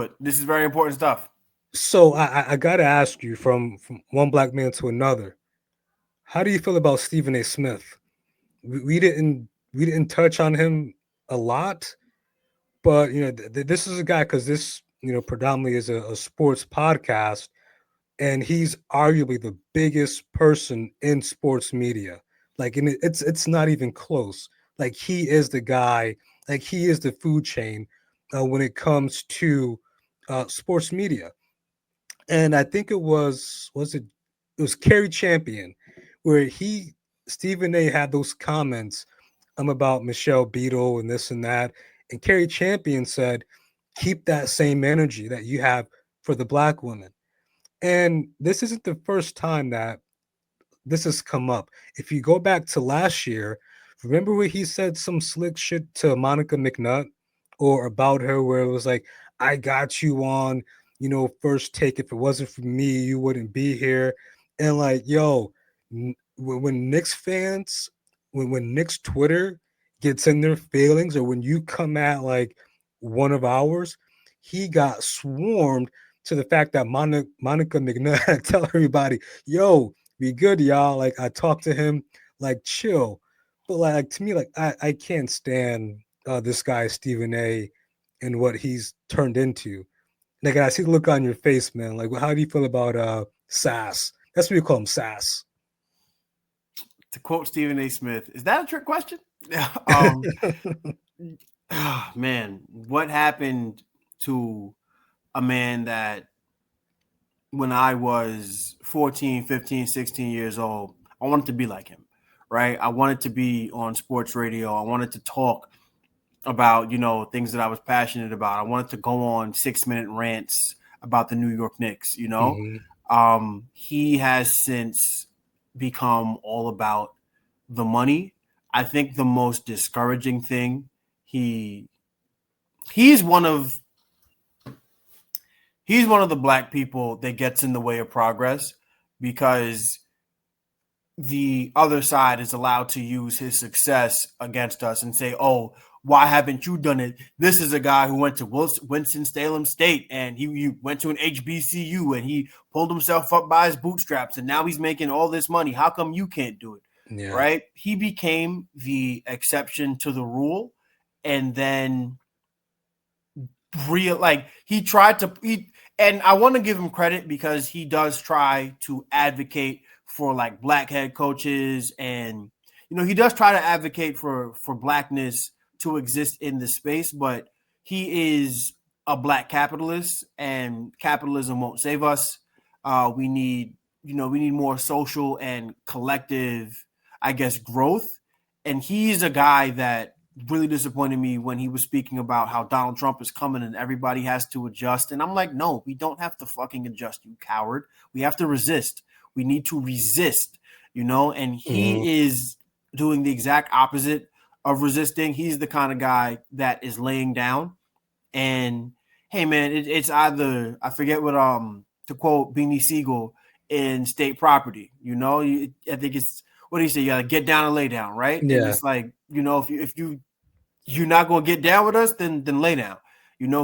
But this is very important stuff. So I gotta ask you from one black man to another. How do you feel about Stephen A. Smith? We didn't touch on him a lot, but this is a guy because this predominantly is a sports podcast, and he's arguably the biggest person in sports media. Like, and it's not even close. Like, he is the guy. Like, he is the food chain when it comes to sports media. And I think it was Kerry Champion, where Stephen A had those comments about Michelle Beadle and this and that, and Kerry Champion said, "Keep that same energy that you have for the black women." And this isn't the first time that this has come up. If you go back to last year, remember where he said some slick shit to Monica McNutt or about her, where it was like, I got you on, first take. If it wasn't for me, you wouldn't be here. And like, yo, when Knicks fans, when Knicks Twitter gets in their feelings, or when you come at like one of ours, he got swarmed to the fact that Monica McNutt tell everybody, yo, be good, y'all. Like, I talked to him, like, chill. But like, to me, like, I can't stand this guy Stephen A. and what he's turned into. Like, I see the look on your face, man. Like, how do you feel about Sass? That's what we call him, Sass. To quote Stephen A. Smith, is that a trick question? um, man, what happened to a man that when I was 14, 15, 16 years old, I wanted to be like him, right? I wanted to be on sports radio. I wanted to talk about, things that I was passionate about. I wanted to go on 6-minute rants about the New York Knicks. Hmm. He has since become all about the money. I think the most discouraging thing, he he's one of he's one of the black people that gets in the way of progress because the other side is allowed to use his success against us and say, oh, why haven't you done it? This is a guy who went to Winston-Salem State and he went to an HBCU and he pulled himself up by his bootstraps and now he's making all this money. How come you can't do it? Yeah. Right? He became the exception to the rule. And then he tried to and I want to give him credit because he does try to advocate for like black head coaches and he does try to advocate for blackness to exist in the space, but he is a black capitalist and capitalism won't save us. We need more social and collective, I guess, growth. And he's a guy that really disappointed me when he was speaking about how Donald Trump is coming and everybody has to adjust. And I'm like, no, we don't have to fucking adjust, you coward. We have to resist. We need to resist, and Hmm. he is doing the exact opposite of resisting. He's the kind of guy that is laying down. And hey, man, it's either, I forget what, to quote Beanie Siegel in State Property, I think it's, what do you say? You gotta get down and lay down, right? And Yeah. it's like, if you're not gonna get down with us, then lay down.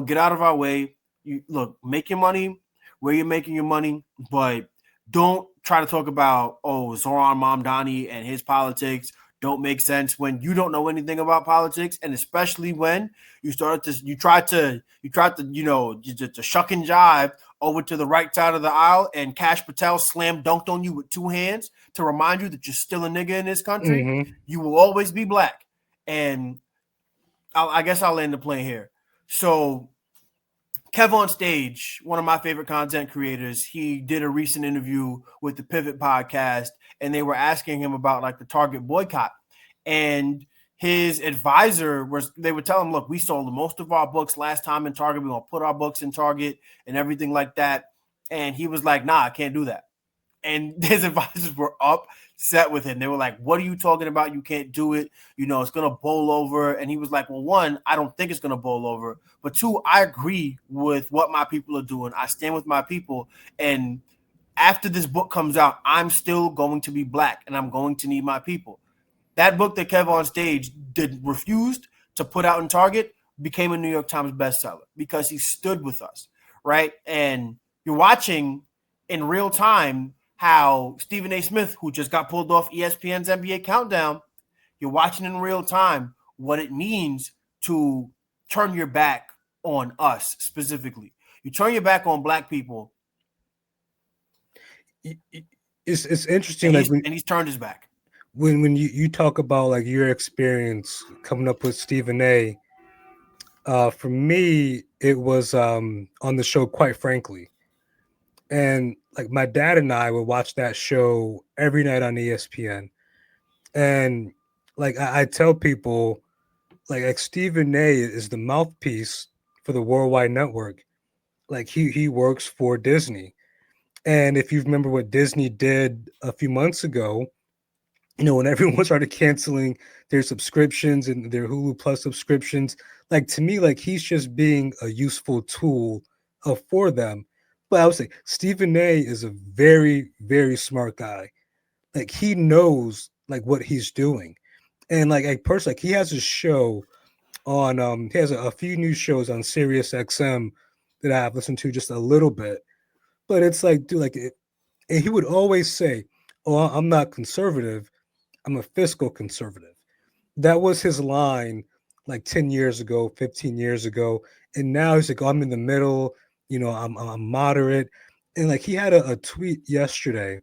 Get out of our way. You look, make your money where you're making your money, but don't try to talk about Zoran Mamdani and his politics don't make sense when you don't know anything about politics, and especially when you tried to to shuck and jive over to the right side of the aisle, and Cash Patel slam dunked on you with two hands to remind you that you're still a nigga in this country. Hmm. You will always be black, and I guess I'll end the plane here. So Kev on Stage, one of my favorite content creators, he did a recent interview with the Pivot podcast, and they were asking him about like the Target boycott. And his advisor they would tell him, look, we sold most of our books last time in Target. We're going to put our books in Target and everything like that. And he was like, nah, I can't do that. And his advisors were upset with him. They were like, what are you talking about? You can't do it. It's going to bowl over. And he was like, well, one, I don't think it's going to bowl over. But two, I agree with what my people are doing. I stand with my people. And after this book comes out, I'm still going to be black and I'm going to need my people. That book that Kev on Stage refused to put out in Target became a New York Times bestseller because he stood with us, right? And you're watching in real time how Stephen A. Smith, who just got pulled off ESPN's NBA Countdown, you're watching in real time what it means to turn your back on us specifically. You turn your back on Black people. It's interesting, and like he's turned his back. When you talk about like your experience coming up with Stephen A. For me, it was on the show, Quite Frankly. And like my dad and I would watch that show every night on ESPN. And like I tell people, like Stephen A is the mouthpiece for the Worldwide Network. Like he works for Disney. And if you remember what Disney did a few months ago, when everyone started canceling their subscriptions and their Hulu Plus subscriptions, like to me, like he's just being a useful tool for them. But I would say Stephen A is a very, very smart guy. Like he knows like what he's doing. And like personally, like he has a show on he has a few new shows on Sirius XM that I've listened to just a little bit. But it's like, dude, like and he would always say, "Oh, I'm not conservative. I'm a fiscal conservative." That was his line like 10 years ago, 15 years ago. And now he's like, oh, I'm in the middle, I'm moderate. And like he had a tweet yesterday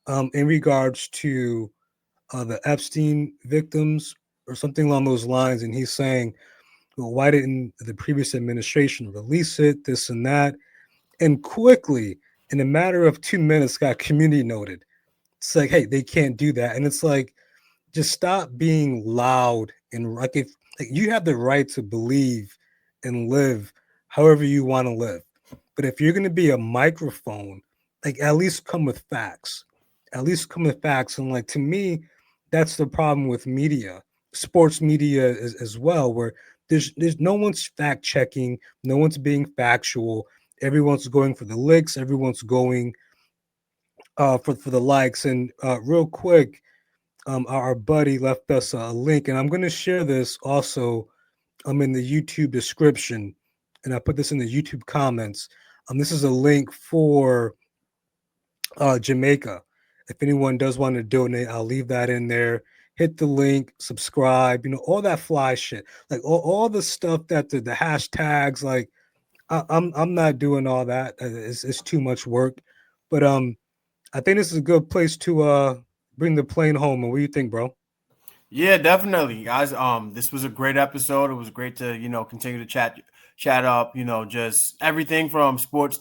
in regards to the Epstein victims or something along those lines. And he's saying, well, why didn't the previous administration release it, this and that? And quickly, in a matter of 2 minutes, got community noted. It's like, hey, they can't do that. And it's like, just stop being loud and like if like you have the right to believe and live however you want to live. But if you're going to be a microphone, like at least come with facts. At least come with facts. And like to me, that's the problem with media, sports media as well, where there's no one's fact checking, no one's being factual. Everyone's going for the licks, everyone's going for the likes. And real quick, our buddy left us a link, and I'm going to share this also in the YouTube description, and I put this in the YouTube comments. This is a link for Jamaica. If anyone does want to donate, I'll leave that in there. Hit the link, subscribe, all that fly shit, like all the stuff that the hashtags. Like I'm not doing all that. It's too much work, but I think this is a good place to bring the plane home. And what do you think, bro? Yeah, definitely, guys. This was a great episode. It was great to continue to chat up. Just everything from sports